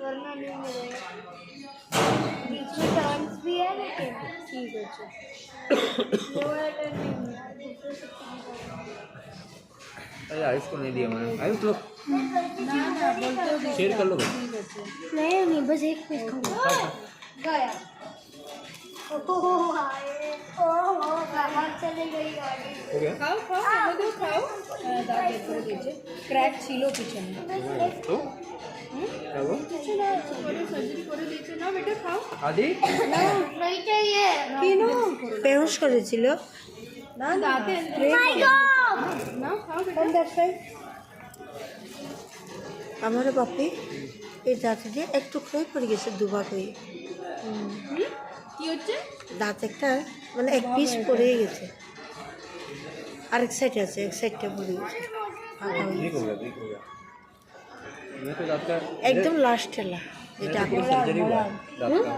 वरना नहीं मिलेगा। बीच में टर्न्स भी है लेकिन ठीक है। वो वाला टर्न नहीं मिला, दूसरे से अरे आयुष को नहीं दिया मैंने। आयुष लो, ना बोलते शेयर कर लो। नहीं बस एक पीस खाऊंगा। गया। ओहो हाय, ओहो कहाँ चले गई गाड़ी। हो गया खाओ खाओ खाओ खाओ दाल देखो दीजिए क्रैक ছিলো পিছনে तो क्या हुआ? কিছু না করে সার্জারি করে দিয়েছে না বেটা খাও आदि नहीं चाहिए। কেন বেহুশ করেছিল না দাঁতে माय गॉड। না খাও বেটা আমার বাপি এই দাঁতে দিয়ে এক টুকরোই পড়ে গেছে দুভাগ হয়ে। কি হচ্ছে দাঁত একটা মানে এক পিস পড়ে গেছে, আরেক সাইডে আছে, এক সাইডটা পড়ে গেছে ফাঁকা হয়ে ठीक গেছে। हो गया, ठीक हो गया। मैं तो दांत का একদম লাস্ট ঠেলা যেটা सर्जरी हुआ दांत का।